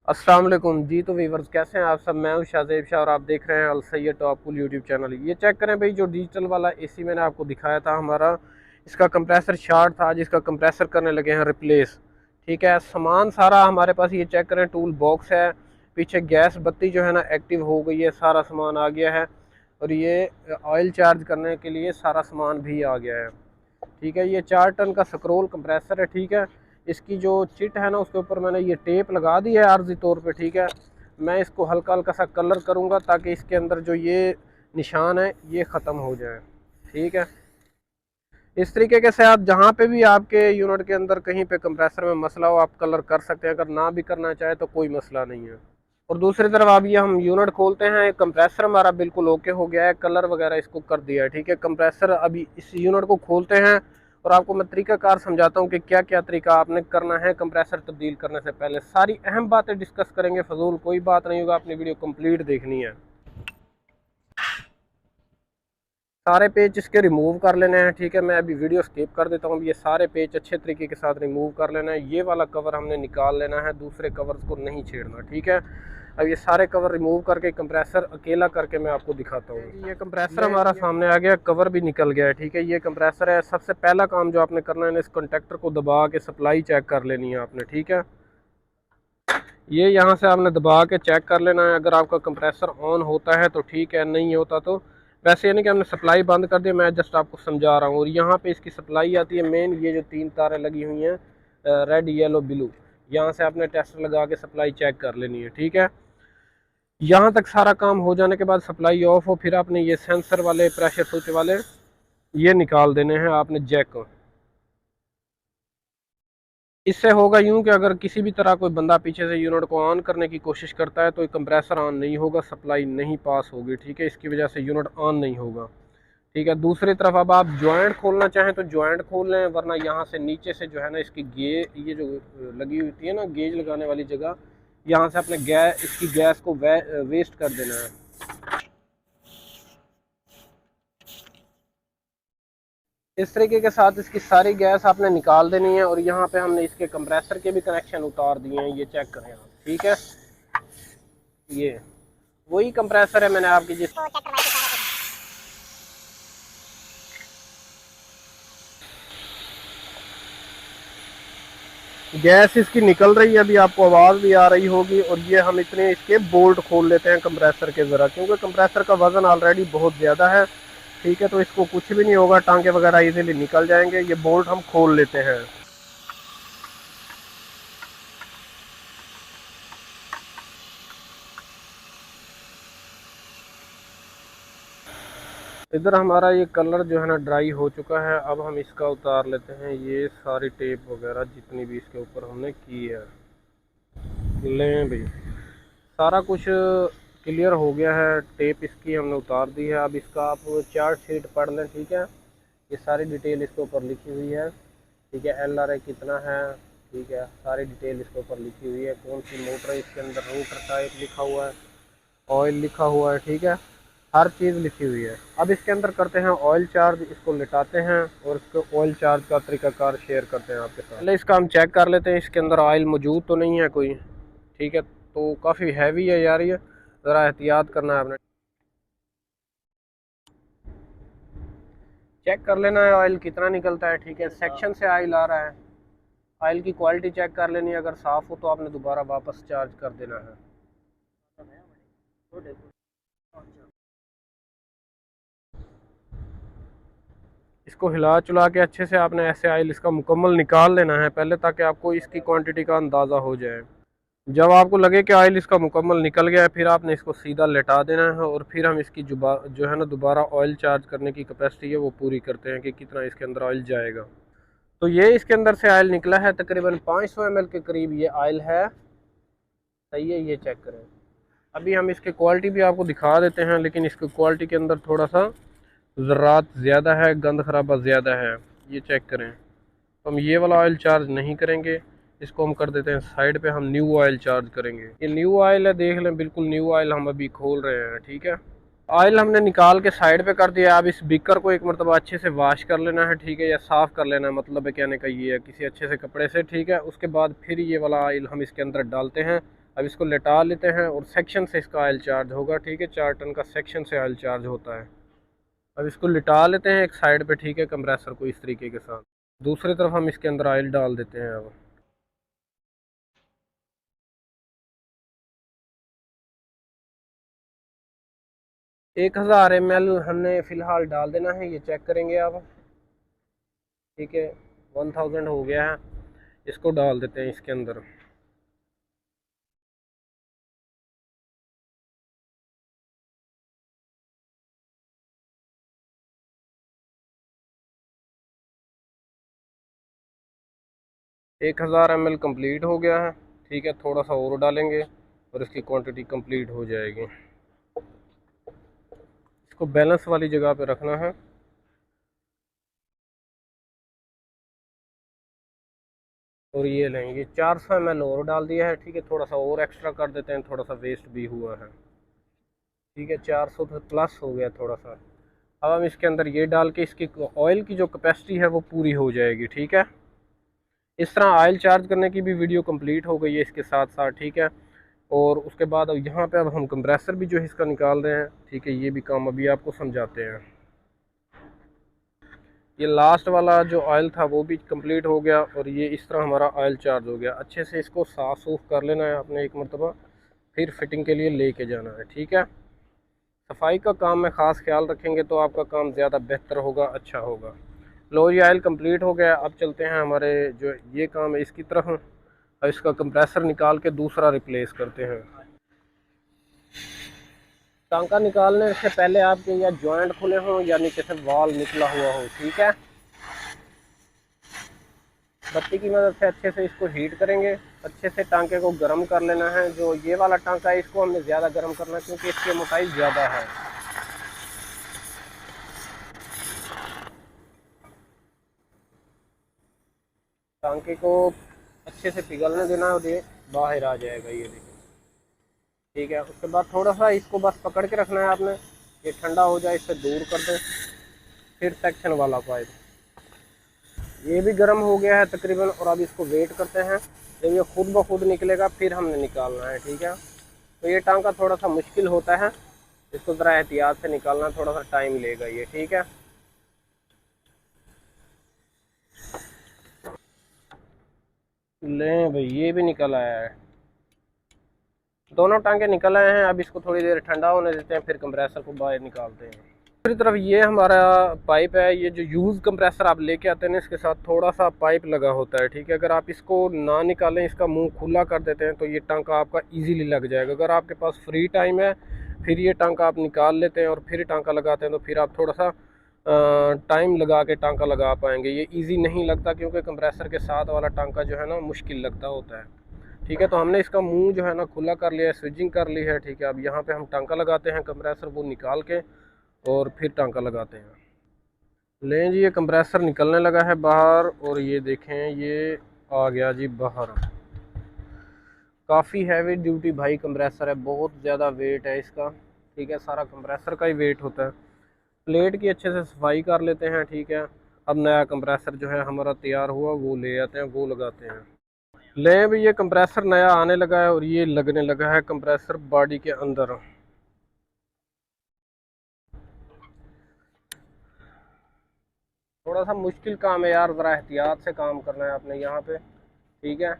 अस्सलाम वालेकुम जी। तो वीवर्स कैसे हैं आप सब। मैं हूं शाहजेब शाह और आप देख रहे हैं Al Sayed top cool YouTube channel. ये चेक करें भाई, जो डिजिटल वाला एसी मैंने आपको दिखाया था हमारा, इसका कंप्रेसर शॉर्ट था जिसका कंप्रेसर करने लगे हैं रिप्लेस। ठीक है, सामान सारा हमारे पास ये चेक करें, टूल बॉक्स है, पीछे गैस बत्ती जो है ना एक्टिव हो गई है, सारा सामान आ गया है। और ये ऑयल चार्ज करने के लिए सारा सामान भी आ गया है। ठीक है, ये 4 टन का स्क्रोल कंप्रेसर है। ठीक है, इसकी जो चिट है ना उसके ऊपर मैंने ये टेप लगा दी है आर्जी तौर पे। ठीक है, मैं इसको हल्का हल्का सा कलर करूँगा ताकि इसके अंदर जो ये निशान है ये ख़त्म हो जाए। ठीक है, इस तरीके के से आप जहाँ पे भी आपके यूनिट के अंदर कहीं पे कंप्रेसर में मसला हो आप कलर कर सकते हैं। अगर ना भी करना चाहे तो कोई मसला नहीं है। और दूसरी तरफ अब ये हम यूनिट खोलते हैं, कंप्रेसर हमारा बिल्कुल ओके हो गया है, कलर वगैरह इसको कर दिया है। ठीक है, कंप्रेसर अभी इस यूनिट को खोलते हैं और आपको मैं तरीकाकार समझाता हूँ कि क्या क्या तरीका आपने करना है कंप्रेसर तब्दील करने से पहले। सारी अहम बातें डिस्कस करेंगे, फजूल कोई बात नहीं होगा, अपनी वीडियो कंप्लीट देखनी है। सारे पेज इसके रिमूव कर लेने हैं। ठीक है, मैं अभी वीडियो स्किप कर देता हूँ। ये सारे पेज अच्छे तरीके के साथ रिमूव कर लेना है। ये वाला कवर हमने निकाल लेना है, दूसरे कवर्स को नहीं छेड़ना। ठीक है, अब ये सारे कवर रिमूव करके कंप्रेसर अकेला करके मैं आपको दिखाता हूँ। ये कंप्रेसर हमारा सामने आ गया, कवर भी निकल गया है। ठीक है, ये कंप्रेसर है। सबसे पहला काम जो आपने करना है, इस कंटेक्टर को दबा के सप्लाई चेक कर लेनी है आपने। ठीक है, ये यहाँ से आपने दबा के चेक कर लेना है। अगर आपका कंप्रेसर ऑन होता है तो ठीक है, नहीं होता तो वैसे यानी कि हमने सप्लाई बंद कर दी। मैं जस्ट आपको समझा रहा हूँ। और यहाँ पे इसकी सप्लाई आती है मेन, ये जो 3 तारें लगी हुई हैं रेड येलो ब्लू, यहाँ से आपने टेस्टर लगा के सप्लाई चेक कर लेनी है। ठीक है, यहाँ तक सारा काम हो जाने के बाद सप्लाई ऑफ हो, फिर आपने ये सेंसर वाले प्रेशर स्विच वाले ये निकाल देने हैं आपने जैक। इससे होगा यूं कि अगर किसी भी तरह कोई बंदा पीछे से यूनिट को ऑन करने की कोशिश करता है तो कंप्रेसर ऑन नहीं होगा, सप्लाई नहीं पास होगी। ठीक है, इसकी वजह से यूनिट ऑन नहीं होगा। ठीक है, दूसरी तरफ अब आप ज्वाइंट खोलना चाहें तो ज्वाइंट खोल लें, वरना यहाँ से नीचे से जो है ना इसकी ये जो लगी हुई है ना गेज लगाने वाली जगह, यहाँ से अपने इसकी गैस को वेस्ट कर देना है। इस तरीके के साथ इसकी सारी गैस आपने निकाल देनी है। और यहाँ पे हमने इसके कंप्रेसर के भी कनेक्शन उतार दिए हैं, ये चेक करें आप। ठीक है, ये वही कंप्रेसर है मैंने आपकी जिस गैस इसकी निकल रही है, अभी आपको आवाज़ भी आ रही होगी। और ये हम इतने इसके बोल्ट खोल लेते हैं कंप्रेसर के ज़रा, क्योंकि कंप्रेसर का वज़न ऑलरेडी बहुत ज़्यादा है। ठीक है, तो इसको कुछ भी नहीं होगा, टांगे वगैरह इजीली निकल जाएंगे। ये बोल्ट हम खोल लेते हैं। इधर हमारा ये कलर जो है ना ड्राई हो चुका है। अब हम इसका उतार लेते हैं ये सारी टेप वगैरह जितनी भी इसके ऊपर हमने की है। लें भाई, सारा कुछ क्लियर हो गया है, टेप इसकी हमने उतार दी है। अब इसका आप चार्ट शीट पढ़ लें। ठीक है, ये सारी डिटेल इसके ऊपर लिखी हुई है। ठीक है, LRA कितना है, ठीक है, सारी डिटेल इसके ऊपर लिखी हुई है। कौन सी मोटर है इसके अंदर, रोटर टाइप लिखा हुआ है, ऑयल लिखा हुआ है। ठीक है, हर चीज़ लिखी हुई है। अब इसके अंदर करते हैं ऑयल चार्ज, इसको लिटाते हैं और इसको ऑयल चार्ज का तरीकाकार शेयर करते हैं आपके साथ। पहले इसका हम चेक कर लेते हैं इसके अंदर ऑयल मौजूद तो नहीं है कोई। ठीक है, तो काफ़ी हैवी है यार, ये ज़रा एहतियात करना है आपने। चेक कर लेना है ऑयल कितना निकलता है। ठीक है, सेक्शन से ऑयल आ रहा है। ऑयल की क्वालिटी चेक कर लेनी है, अगर साफ़ हो तो आपने दोबारा वापस चार्ज कर देना है। इसको हिला चुला के अच्छे से आपने ऐसे ऑयल इसका मुकम्मल निकाल लेना है पहले, ताकि आपको इसकी क्वांटिटी का अंदाज़ा हो जाए। जब आपको लगे कि ऑयल इसका मुकम्मल निकल गया है, फिर आपने इसको सीधा लेटा देना है। और फिर हम इसकी जो है ना दोबारा ऑयल चार्ज करने की कैपेसिटी है वो पूरी करते हैं कि कितना इसके अंदर ऑयल जाएगा। तो ये इसके अंदर से ऑयल निकला है तकरीबन 500 ml के करीब ये ऑयल है। सही है, ये चेक करें। अभी हम इसकी क्वालिटी भी आपको दिखा देते हैं, लेकिन इसकी क्वालिटी के अंदर थोड़ा सा ज़रात ज़्यादा है, गंद खराबा ज़्यादा है। ये चेक करें। तो हम ये वाला ऑयल चार्ज नहीं करेंगे, इसको हम कर देते हैं साइड पे, हम न्यू ऑयल चार्ज करेंगे। ये न्यू ऑयल है, देख लें, बिल्कुल न्यू ऑयल हम अभी खोल रहे हैं। ठीक है, ऑयल हमने निकाल के साइड पे कर दिया। अब इस बीकर को एक मरतबा अच्छे से वाश कर लेना है। ठीक है, या साफ़ कर लेना है, मतलब है कहने का ये है, किसी अच्छे से कपड़े से। ठीक है, उसके बाद फिर ये वाला ऑयल हम इसके अंदर डालते हैं। अब इसको लेटा लेते हैं और सेक्शन से इसका ऑयल चार्ज होगा, ठीक है। 4 टन का सेक्शन से ऑयल चार्ज होता है। अब इसको लिटा लेते हैं एक साइड पे, ठीक है, कंप्रेसर को इस तरीके के साथ। दूसरी तरफ हम इसके अंदर ऑयल डाल देते हैं। अब 1000 ml हमने फ़िलहाल डाल देना है, ये चेक करेंगे आप, ठीक है। 1000 हो गया है, इसको डाल देते हैं इसके अंदर। एक 1000 ml कम्प्लीट हो गया है, ठीक है। थोड़ा सा और डालेंगे और इसकी क्वांटिटी कंप्लीट हो जाएगी। इसको बैलेंस वाली जगह पे रखना है। और ये लेंगे 400 ml और डाल दिया है, ठीक है। थोड़ा सा और एक्स्ट्रा कर देते हैं, थोड़ा सा वेस्ट भी हुआ है, ठीक है। 400 तो प्लस हो गया थोड़ा सा। अब हम इसके अंदर ये डाल के इसकी ऑयल की जो कैपेसिटी है वो पूरी हो जाएगी, ठीक है। इस तरह ऑयल चार्ज करने की भी वीडियो कंप्लीट हो गई है इसके साथ साथ, ठीक है। और उसके बाद अब यहाँ पे अब हम कंप्रेसर भी जो है इसका निकाल रहे हैं, ठीक है। ये भी काम अभी आपको समझाते हैं। ये लास्ट वाला जो ऑयल था वो भी कंप्लीट हो गया और ये इस तरह हमारा ऑयल चार्ज हो गया। अच्छे से इसको साफ़ सूफ कर लेना है आपने एक मरतबा, फिर फिटिंग के लिए लेके जाना है, ठीक है। सफाई का काम में ख़ास ख्याल रखेंगे तो आपका काम ज़्यादा बेहतर होगा, अच्छा होगा। लो, ये ऑयल कंप्लीट हो गया। अब चलते हैं हमारे जो ये काम है इसकी तरफ। अब इसका कंप्रेसर निकाल के दूसरा रिप्लेस करते हैं। टांका निकालने से पहले आपके या जॉइंट खुले हों या नीचे से वाल निकला हुआ हो, ठीक है। बत्ती की मदद से अच्छे से इसको हीट करेंगे। अच्छे से टांके को गर्म कर लेना है। जो ये वाला टांका है इसको हमने ज़्यादा गर्म करना है क्योंकि इसकी मोटाई ज़्यादा है। टांके को अच्छे से पिघलने देना और ये बाहर आ जाएगा, ये देखिए, ठीक है। उसके बाद थोड़ा सा इसको बस पकड़ के रखना है आपने, ये ठंडा हो जाए इससे दूर कर दें। फिर सेक्शन वाला पाइप ये भी गर्म हो गया है तकरीबन, और अब इसको वेट करते हैं जब ये खुद ब खुद निकलेगा फिर हमने निकालना है, ठीक है। तो ये टांका थोड़ा सा मुश्किल होता है, इसको ज़रा एहतियात से निकालना, थोड़ा सा टाइम लेगा ये, ठीक है। लें भाई, ये भी निकल आया है, दोनों टांके निकल आए हैं। अब इसको थोड़ी देर ठंडा होने देते हैं, फिर कंप्रेसर को बाहर निकालते हैं। दूसरी तरफ ये हमारा पाइप है, ये जो यूज़ कंप्रेसर आप लेके आते हैं ना, इसके साथ थोड़ा सा पाइप लगा होता है, ठीक है। अगर आप इसको ना निकालें, इसका मुंह खुला कर देते हैं तो ये टांका आपका इजीली लग जाएगा। अगर आपके पास फ्री टाइम है फिर ये टांका आप निकाल लेते हैं और फिर टांका लगाते हैं तो फिर आप थोड़ा सा टाइम लगा के टांका लगा पाएंगे। ये ईजी नहीं लगता क्योंकि कंप्रेसर के साथ वाला टांका जो है ना मुश्किल लगता होता है, ठीक है। तो हमने इसका मुंह जो है ना खुला कर लिया है, स्विचिंग कर ली है, ठीक है। अब यहाँ पे हम टांका लगाते हैं, कंप्रेसर वो निकाल के और फिर टांका लगाते हैं। लें जी, ये कंप्रेसर निकलने लगा है बाहर और ये देखें ये आ गया जी बाहर। काफ़ी हैवी ड्यूटी भाई कंप्रेसर है, बहुत ज़्यादा वेट है इसका, ठीक है। सारा कंप्रेसर का ही वेट होता है। प्लेट की अच्छे से सफाई कर लेते हैं, ठीक है। अब नया कंप्रेसर जो है हमारा तैयार हुआ वो ले आते हैं, वो लगाते हैं। ले भी, ये कंप्रेसर नया आने लगा है और ये लगने लगा है कंप्रेसर बॉडी के अंदर। थोड़ा सा मुश्किल काम है यार, ज़रा एहतियात से काम करना है आपने यहाँ पे, ठीक है।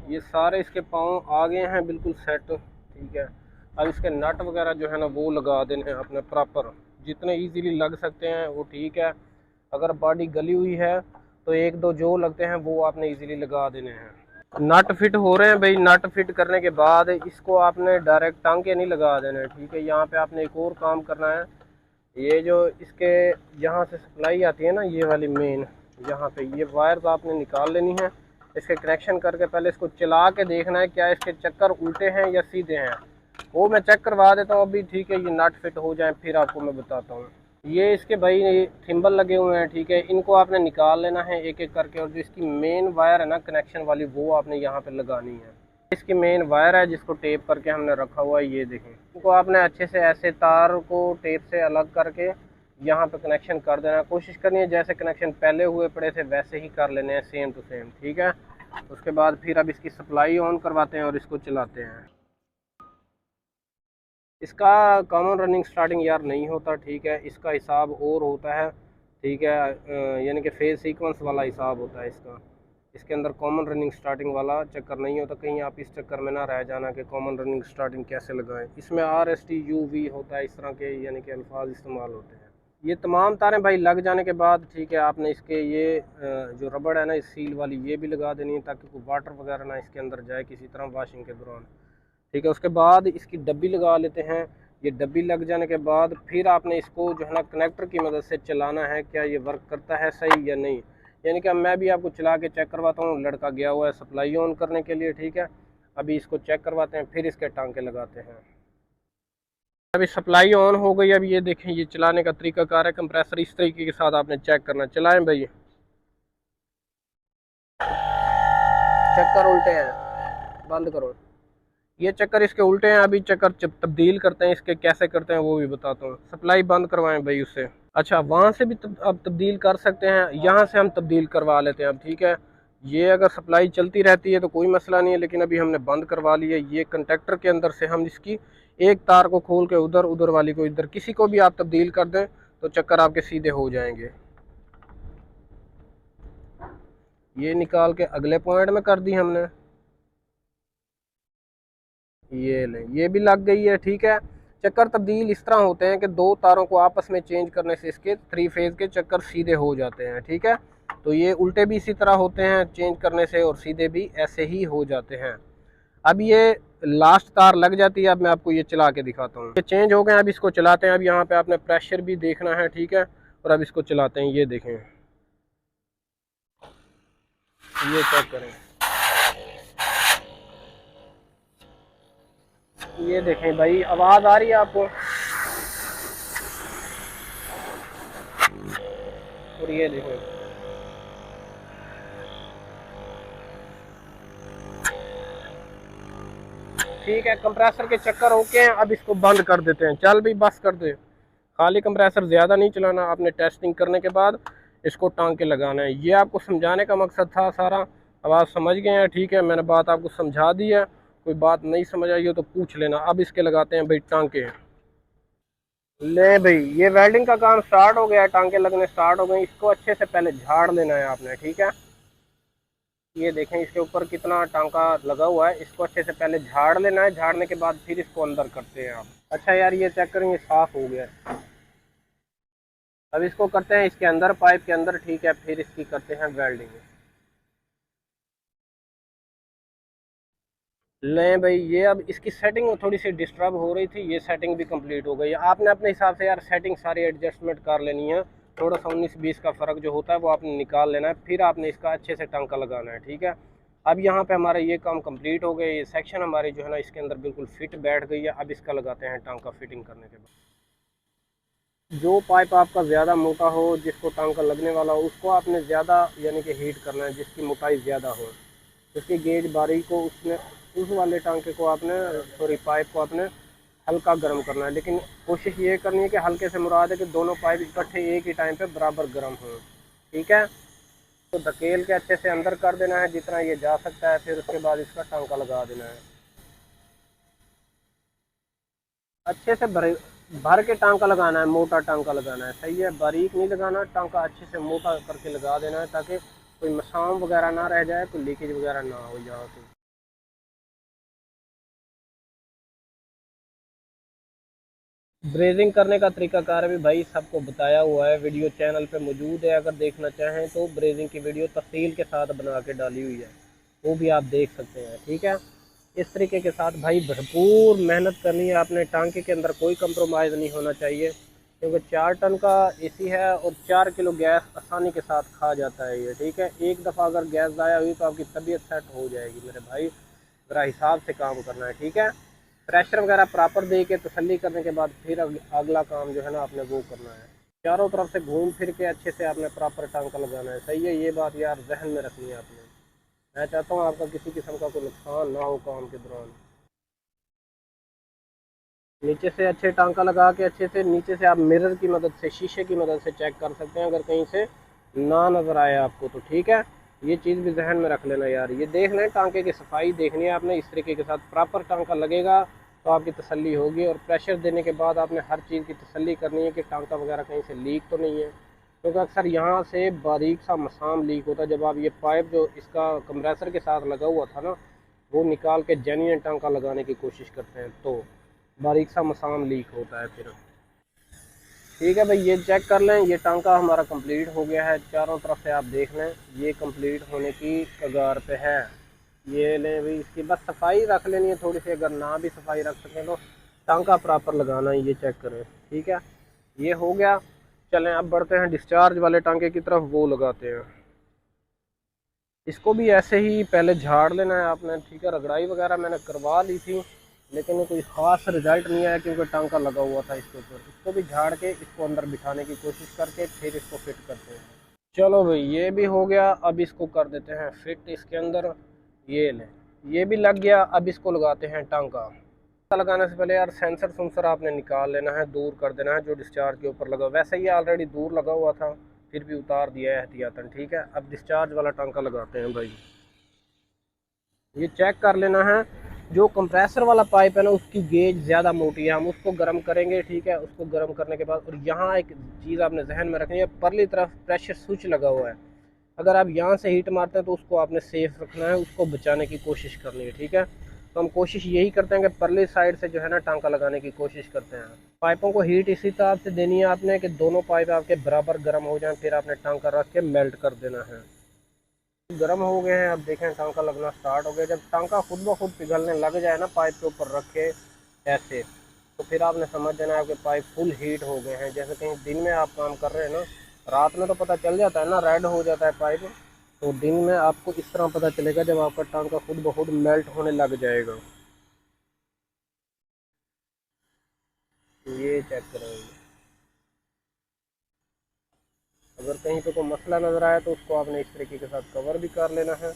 ये सारे इसके पाँव आ गए हैं बिल्कुल सेट, ठीक है। अब इसके नट वगैरह जो है ना वो लगा देने हैं अपने प्रॉपर, जितने इजीली लग सकते हैं वो, ठीक है। अगर बॉडी गली हुई है तो एक दो जो लगते हैं वो आपने इजीली लगा देने हैं। नट फिट हो रहे हैं भाई। नट फिट करने के बाद इसको आपने डायरेक्ट टांके नहीं लगा देने, ठीक है। यहाँ पे आपने एक और काम करना है। ये जो इसके यहाँ से सप्लाई आती है ना, ये वाली मेन, यहाँ पे ये वायर्स आपने निकाल लेनी है। इसके कनेक्शन करके पहले इसको चला के देखना है क्या इसके चक्कर उल्टे हैं या सीधे हैं, वो मैं चेक करवा देता हूँ अभी, ठीक है। ये नट फिट हो जाए फिर आपको मैं बताता हूँ। ये इसके भाई थिम्बल लगे हुए हैं, ठीक है। इनको आपने निकाल लेना है एक एक करके, और जो इसकी मेन वायर है ना कनेक्शन वाली, वो आपने यहाँ पे लगानी है। इसकी मेन वायर है जिसको टेप करके हमने रखा हुआ है, ये देखें। इनको आपने अच्छे से ऐसे तार को टेप से अलग करके यहाँ पे कनेक्शन कर देना। कोशिश करनी है जैसे कनेक्शन पहले हुए पड़े थे वैसे ही कर लेने हैं, सेम टू सेम, ठीक है। उसके बाद फिर अब इसकी सप्लाई ऑन करवाते हैं और इसको चलाते हैं। इसका कॉमन रनिंग स्टार्टिंग यार नहीं होता, ठीक है, इसका हिसाब और होता है, ठीक है, यानी कि फेज सीक्वेंस वाला हिसाब होता है इसका। इसके अंदर कॉमन रनिंग स्टार्टिंग वाला चक्कर नहीं होता, कहीं आप इस चक्कर में ना रह जाना कि कॉमन रनिंग स्टार्टिंग कैसे लगाएं। इसमें RST UV होता है, इस तरह के यानी कि अल्फाज इस्तेमाल होते हैं। ये तमाम तारें भाई लग जाने के बाद, ठीक है, आपने इसके ये जो रबड़ है ना, इस सील वाली, ये भी लगा देनी है ताकि कोई वाटर वगैरह ना इसके अंदर जाए किसी तरह वॉशिंग के दौरान, ठीक है। उसके बाद इसकी डब्बी लगा लेते हैं। ये डब्बी लग जाने के बाद फिर आपने इसको जो है ना कनेक्टर की मदद से चलाना है, क्या ये वर्क करता है सही या नहीं। यानी कि मैं भी आपको चला के चेक करवाता हूँ, लड़का गया हुआ है सप्लाई ऑन करने के लिए, ठीक है। अभी इसको चेक करवाते हैं, फिर इसके टांके लगाते हैं। अभी सप्लाई ऑन हो गई। अब ये देखें, ये चलाने का तरीकाकार है। कंप्रेसर इस तरीके के साथ आपने चेक करना, चलाएं भाई। चक्कर उल्टे हैं, बंद करो। ये चक्कर इसके उल्टे हैं। अभी चक्कर जब तब्दील करते हैं इसके, कैसे करते हैं वो भी बताता हूँ। सप्लाई बंद करवाएं भाई उससे। अच्छा, वहाँ से भी अब तब्दील कर सकते हैं, यहाँ से हम तब्दील करवा लेते हैं अब, ठीक है। ये अगर सप्लाई चलती रहती है तो कोई मसला नहीं है, लेकिन अभी हमने बंद करवा लिया। ये कंडक्टर के अंदर से हम इसकी एक तार को खोल के उधर, उधर वाली को इधर, किसी को भी आप तब्दील कर दें तो चक्कर आपके सीधे हो जाएंगे। ये निकाल के अगले पॉइंट में कर दी हमने। ये ले, ये भी लग गई है, ठीक है। चक्कर तब्दील इस तरह होते हैं कि दो तारों को आपस में चेंज करने से इसके 3 फेज के चक्कर सीधे हो जाते हैं, ठीक है। तो ये उल्टे भी इसी तरह होते हैं चेंज करने से, और सीधे भी ऐसे ही हो जाते हैं। अब ये लास्ट तार लग जाती है। अब मैं आपको ये चला के दिखाता हूँ। ये चेंज हो गए, अब इसको चलाते हैं। अब यहाँ पे आपने प्रेशर भी देखना है, ठीक है। और अब इसको चलाते हैं, ये देखें, ये चेक करें, ये देखें भाई, आवाज़ आ रही है आपको। और ये देखें, ठीक है, कंप्रेसर के चक्कर ओके हैं। अब इसको बंद कर देते हैं। चल भाई बस कर दे, खाली कंप्रेसर ज़्यादा नहीं चलाना। आपने टेस्टिंग करने के बाद इसको टांग के लगाना है। ये आपको समझाने का मकसद था सारा। अब आप समझ गए हैं, ठीक है, मैंने बात आपको समझा दी है। कोई बात नहीं समझ आई हो तो पूछ लेना। अब इसके लगाते हैं भाई टांके। ले भाई, ये वेल्डिंग का काम स्टार्ट हो गया है, टांके लगने स्टार्ट हो गए। इसको अच्छे से पहले झाड़ लेना है आपने, ठीक है। ये देखें इसके ऊपर कितना टांका लगा हुआ है, इसको अच्छे से पहले झाड़ लेना है। झाड़ने के बाद फिर इसको अंदर करते हैं आप। अच्छा यार, ये चेक करें, ये साफ हो गया है। अब इसको करते हैं इसके अंदर, पाइप के अंदर, ठीक है। फिर इसकी करते हैं वेल्डिंग। लें भाई, ये अब इसकी सेटिंग थोड़ी सी डिस्टर्ब हो रही थी, ये सेटिंग भी कंप्लीट हो गई। आपने अपने हिसाब से यार सेटिंग सारी एडजस्टमेंट कर लेनी है। थोड़ा सा 19-20 का फ़र्क जो होता है वो आपने निकाल लेना है। फिर आपने इसका अच्छे से टांका लगाना है, ठीक है। अब यहाँ पे हमारा ये काम कंप्लीट हो गया। ये सेक्शन हमारी जो है ना इसके अंदर बिल्कुल फिट बैठ गई है। अब इसका लगाते हैं टांका। फिटिंग करने के बाद जो पाइप आपका ज़्यादा मोटा हो, जिसको टांका लगने वाला हो, उसको आपने ज़्यादा यानी कि हीट करना है, जिसकी मोटाई ज़्यादा हो, जिसकी गेज बारीक हो, उसमें उस वाले टांके को आपने, सॉरी, पाइप को आपने हल्का गर्म करना है। लेकिन कोशिश ये करनी है कि हल्के से मुराद है कि दोनों पाइप इकट्ठे एक ही टाइम पे बराबर गर्म हो, ठीक है। तो धकेल के अच्छे से अंदर कर देना है जितना ये जा सकता है। फिर उसके बाद इसका टांका लगा देना है। अच्छे से भर के टांका लगाना है, मोटा टांका लगाना है, सही है। बारीक नहीं लगाना, टांका अच्छे से मोटा करके लगा देना है ताकि कोई मसाम वगैरह ना रह जाए, कोई लीकेज वगैरह ना हो यहाँ से। ब्रेजिंग करने का तरीकाकार भी भाई सबको बताया हुआ है, वीडियो चैनल पे मौजूद है। अगर देखना चाहें तो ब्रेजिंग की वीडियो तफसील के साथ बना के डाली हुई है, वो भी आप देख सकते हैं, ठीक है। इस तरीके के साथ भाई भरपूर मेहनत करनी है आपने। टांके के अंदर कोई कंप्रोमाइज़ नहीं होना चाहिए, क्योंकि 4 टन का एसी है और 4 किलो गैस आसानी के साथ खा जाता है ये, ठीक है। एक दफ़ा अगर गैस ज़ाया हुई तो आपकी तबीयत सेट हो जाएगी मेरे भाई। ज़रा हिसाब से काम करना है, ठीक है। प्रेशर वगैरह प्रॉपर दे के तसल्ली करने के बाद फिर अगला काम जो है ना आपने वो करना है। चारों तरफ से घूम फिर के अच्छे से आपने प्रॉपर टांका लगाना है, सही है। ये बात यार जहन में रखनी है आपने। मैं चाहता हूँ आपका किसी किस्म का कोई नुकसान ना हो काम के दौरान। नीचे से अच्छे टांका लगा के अच्छे से नीचे से आप मिरर की मदद से, शीशे की मदद से चेक कर सकते हैं, अगर कहीं से ना नज़र आए आपको तो, ठीक है। ये चीज़ भी जहन में रख लेना यार। ये देख लें, टांके की सफाई देखनी है आपने, इस तरीके के साथ प्रॉपर टांका लगेगा तो आपकी तसल्ली होगी। और प्रेशर देने के बाद आपने हर चीज़ की तसल्ली करनी है कि टांका वगैरह कहीं से लीक तो नहीं है, क्योंकि अक्सर यहाँ से बारीक सा मसाम लीक होता है। जब आप ये पाइप जो इसका कंप्रेसर के साथ लगा हुआ था ना, वो निकाल के जेन्युइन टांका लगाने की कोशिश करते हैं तो बारीक सा मसाम लीक होता है फिर। ठीक है भाई, ये चेक कर लें, ये टांका हमारा कंप्लीट हो गया है। चारों तरफ से आप देख लें, ये कंप्लीट होने की कगार पे है। ये लें भाई, इसकी बस सफाई रख लेनी है थोड़ी सी, अगर ना भी सफाई रख सकें तो टांका प्रॉपर लगाना है। ये चेक करें, ठीक है, ये हो गया। चलें अब बढ़ते हैं डिस्चार्ज वाले टांके की तरफ, वो लगाते हैं। इसको भी ऐसे ही पहले झाड़ लेना है आपने, ठीक है। रगड़ाई वगैरह मैंने करवा ली थी, लेकिन कोई ख़ास रिजल्ट नहीं आया क्योंकि टांका लगा हुआ था इसके ऊपर। इसको भी झाड़ के इसको अंदर बिठाने की कोशिश करके फिर इसको फिट करते हैं। चलो भाई, ये भी हो गया। अब इसको कर देते हैं फिट इसके अंदर। ये ले, ये भी लग गया। अब इसको लगाते हैं टांका। लगाने से पहले यार सेंसर सुंसर आपने निकाल लेना है, दूर कर देना है जो डिस्चार्ज के ऊपर लगा। वैसे ही ऑलरेडी दूर लगा हुआ था, फिर भी उतार दिया है एहतियातन, ठीक है। अब डिस्चार्ज वाला टांका लगाते हैं भाई। ये चेक कर लेना है, जो कंप्रेसर वाला पाइप है ना, उसकी गेज ज़्यादा मोटी है। हम उसको गर्म करेंगे, ठीक है। उसको गर्म करने के बाद, और यहाँ एक चीज़ आपने जहन में रखनी है, परली तरफ प्रेशर स्विच लगा हुआ है। अगर आप यहाँ से हीट मारते हैं तो उसको आपने सेफ रखना है, उसको बचाने की कोशिश करनी है, ठीक है। तो हम कोशिश यही करते हैं कि परली साइड से जो है ना टांका लगाने की कोशिश करते हैं। पाइपों को हीट इसी तरह से देनी है आपने कि दोनों पाइप आपके बराबर गर्म हो जाएं, फिर आपने टांका रख के मेल्ट कर देना है। गर्म हो गए हैं, अब देखें टांका लगना स्टार्ट हो गया। जब टांका खुद ब खुद पिघलने लग जाए ना पाइप के ऊपर रख के ऐसे, तो फिर आपने समझ जाना है आपके पाइप फुल हीट हो गए हैं। जैसे कहीं दिन में आप काम कर रहे हैं ना, रात में तो पता चल जाता है ना, रेड हो जाता है पाइप, तो दिन में आपको इस तरह पता चलेगा जब आपका टांका खुद ब खुद मेल्ट होने लग जाएगा। ये चेक करेंगे, अगर कहीं पे कोई मसला नज़र आया तो उसको आपने इस तरीके के साथ कवर भी कर लेना है,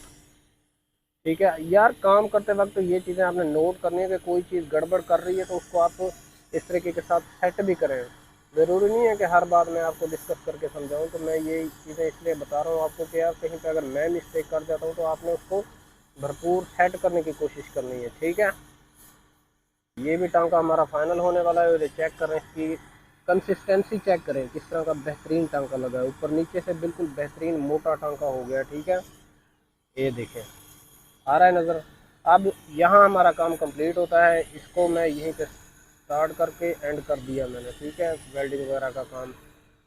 ठीक है यार। काम करते वक्त तो ये चीज़ें आपने नोट करनी है कि कोई चीज़ गड़बड़ कर रही है तो उसको आप इस तरीके के साथ सेट भी करें। ज़रूरी नहीं है कि हर बात मैं आपको डिस्कस करके समझाऊं, तो मैं ये चीज़ें इसलिए बता रहा हूँ आपको कि यार कहीं पे अगर मैं मिस्टेक कर जाता हूँ तो आपने उसको भरपूर सेट करने की कोशिश करनी है, ठीक है। ये भी टांका हमारा फाइनल होने वाला है। ये चेक करें, इसकी कंसिस्टेंसी चेक करें, किस तरह का बेहतरीन टांका लगा है। ऊपर नीचे से बिल्कुल बेहतरीन मोटा टांका हो गया, ठीक है। ये देखें, आ रहा है नज़र। अब यहाँ हमारा काम कंप्लीट होता है। इसको मैं यहीं पे स्टार्ट करके एंड कर दिया मैंने, ठीक है, वेल्डिंग वगैरह का काम।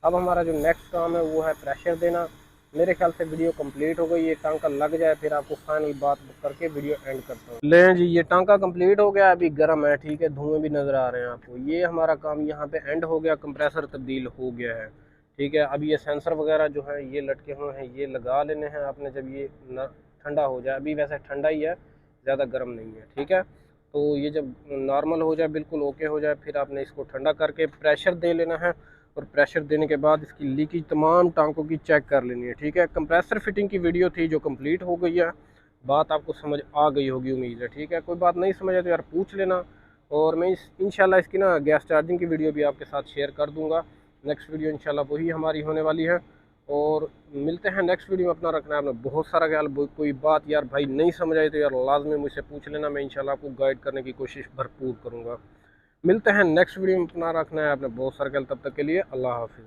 अब हमारा जो नेक्स्ट काम है वो है प्रेशर देना। मेरे ख्याल से वीडियो कंप्लीट हो गई, ये टांका लग जाए फिर आपको फाइनल बात करके वीडियो एंड करता हूँ। लें जी, ये टांका कंप्लीट हो गया, अभी गर्म है, ठीक है, धुएं भी नज़र आ रहे हैं आपको। ये हमारा काम यहाँ पे एंड हो गया, कंप्रेसर तब्दील हो गया है, ठीक है। अब ये सेंसर वगैरह जो है ये लटके हुए हैं, ये लगा लेने हैं आपने जब ये ठंडा हो जाए। अभी वैसे ठंडा ही है, ज़्यादा गर्म नहीं है, ठीक है। तो ये जब नॉर्मल हो जाए, बिल्कुल ओके हो जाए, फिर आपने इसको ठंडा करके प्रेशर दे लेना है। और प्रेशर देने के बाद इसकी लीकेज तमाम टांकों की चेक कर लेनी है, ठीक है। कंप्रेसर फिटिंग की वीडियो थी जो कंप्लीट हो गई है। बात आपको समझ आ गई होगी उम्मीद है, ठीक है। कोई बात नहीं समझ आए तो यार पूछ लेना। और मैं इंशाल्लाह इसकी ना गैस चार्जिंग की वीडियो भी आपके साथ शेयर कर दूँगा। नेक्स्ट वीडियो इंशाल्लाह वही हमारी होने वाली है। और मिलते हैं नेक्स्ट वीडियो में। अपना रखना है अपना बहुत सारा ख्याल। कोई बात यार भाई नहीं समझ आई तो यार लाजमी मुझसे पूछ लेना, मैं इंशाल्लाह आपको गाइड करने की कोशिश भरपूर करूँगा। मिलते हैं नेक्स्ट वीडियो में। अपना रखना है आपने बहुत सारा ख्याल। तब तक के लिए अल्लाह हाफिज़।